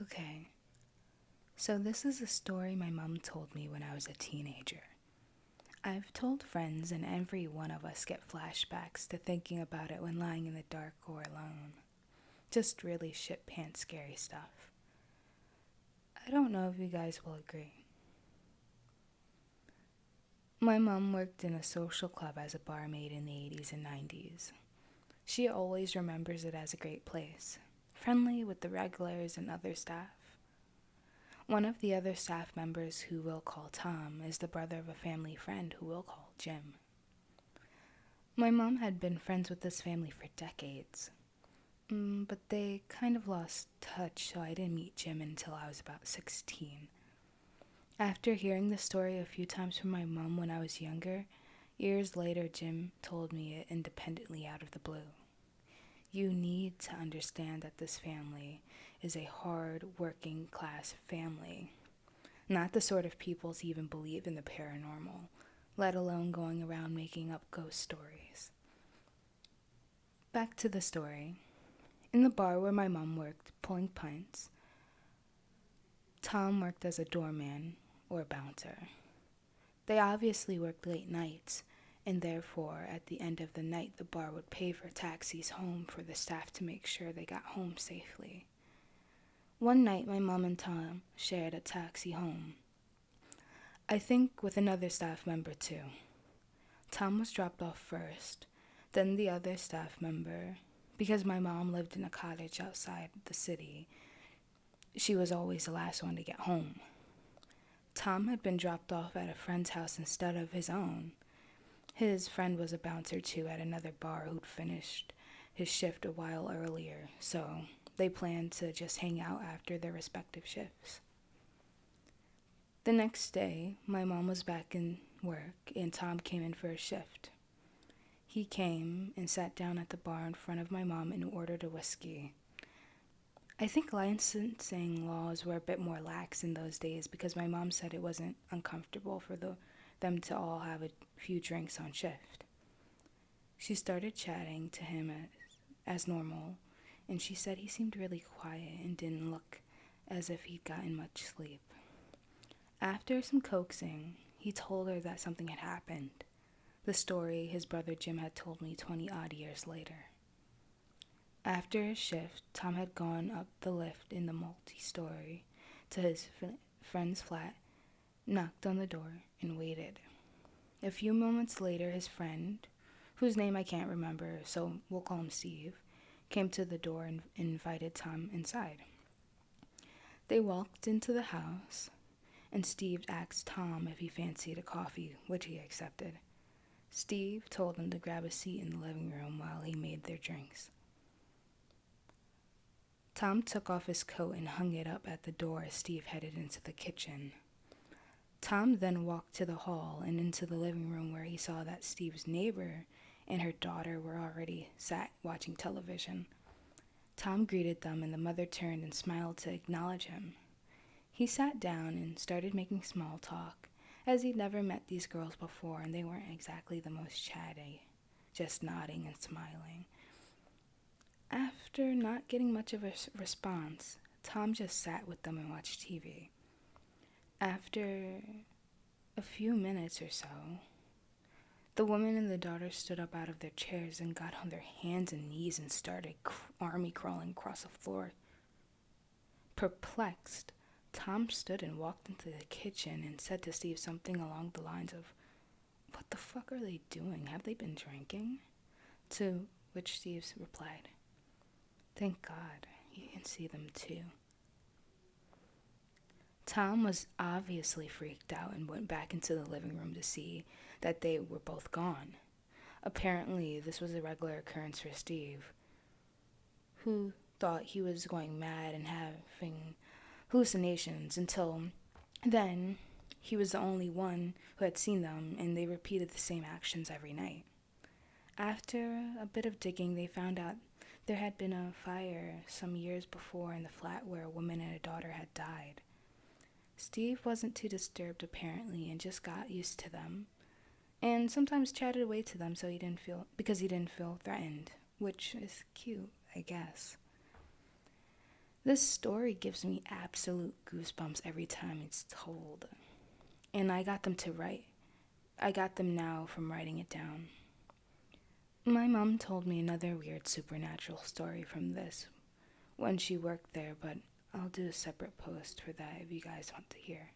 Okay, so this is a story my mom told me when I was a teenager. I've told friends, and every one of us get flashbacks to thinking about it when lying in the dark or alone. Just really shit pants scary stuff. I don't know if you guys will agree. My mom worked in a social club as a barmaid in the 80s and 90s. She always remembers it as a great place, friendly with the regulars and other staff. One of the other staff members, who we'll call Tom, is the brother of a family friend who we'll call Jim. My mom had been friends with this family for decades, but they kind of lost touch, so I didn't meet Jim until I was about 16. After hearing the story a few times from my mom when I was younger, years later Jim told me it independently out of the blue. You need to understand that this family is a hard working class family. Not the sort of people to even believe in the paranormal, let alone going around making up ghost stories. Back to the story. In the bar where my mom worked, pulling pints, Tom worked as a doorman or bouncer. They obviously worked late nights, and therefore, at the end of the night, the bar would pay for taxis home for the staff to make sure they got home safely. One night, my mom and Tom shared a taxi home. I think with another staff member too. Tom was dropped off first, then the other staff member. Because my mom lived in a cottage outside the city, she was always the last one to get home. Tom had been dropped off at a friend's house instead of his own. His friend was a bouncer too at another bar who'd finished his shift a while earlier, so they planned to just hang out after their respective shifts. The next day, my mom was back in work and Tom came in for a shift. He came and sat down at the bar in front of my mom and ordered a whiskey. I think licensing laws were a bit more lax in those days because my mom said it wasn't uncomfortable for them to all have a few drinks on shift. She started chatting to him as normal, and she said he seemed really quiet and didn't look as if he'd gotten much sleep. After some coaxing, he told her that something had happened. The story his brother Jim had told me 20-odd years later. After his shift, Tom had gone up the lift in the multi-story to his friend's flat, knocked on the door, and waited. A few moments later, his friend, whose name I can't remember, so we'll call him Steve, came to the door and invited Tom inside. They walked into the house, and Steve asked Tom if he fancied a coffee, which he accepted. Steve told him to grab a seat in the living room while he made their drinks. Tom took off his coat and hung it up at the door as Steve headed into the kitchen. Tom then walked to the hall and into the living room where he saw that Steve's neighbor and her daughter were already sat watching television. Tom greeted them and the mother turned and smiled to acknowledge him. He sat down and started making small talk, as he'd never met these girls before and they weren't exactly the most chatty, just nodding and smiling. After not getting much of a response, Tom just sat with them and watched TV. After a few minutes or so, the woman and the daughter stood up out of their chairs and got on their hands and knees and started army crawling across the floor. Perplexed, Tom stood and walked into the kitchen and said to Steve something along the lines of, "What the fuck are they doing? Have they been drinking?" To which Steve replied, "Thank God, you can see them too." Tom was obviously freaked out and went back into the living room to see that they were both gone. Apparently, this was a regular occurrence for Steve, who thought he was going mad and having hallucinations until then. He was the only one who had seen them, and they repeated the same actions every night. After a bit of digging, they found out there had been a fire some years before in the flat where a woman and a daughter had died. Steve wasn't too disturbed apparently and just got used to them, and sometimes chatted away to them because he didn't feel threatened, which is cute, I guess. This story gives me absolute goosebumps every time it's told. And I got them to write. I got them now from writing it down. My mom told me another weird supernatural story from this when she worked there, but I'll do a separate post for that if you guys want to hear.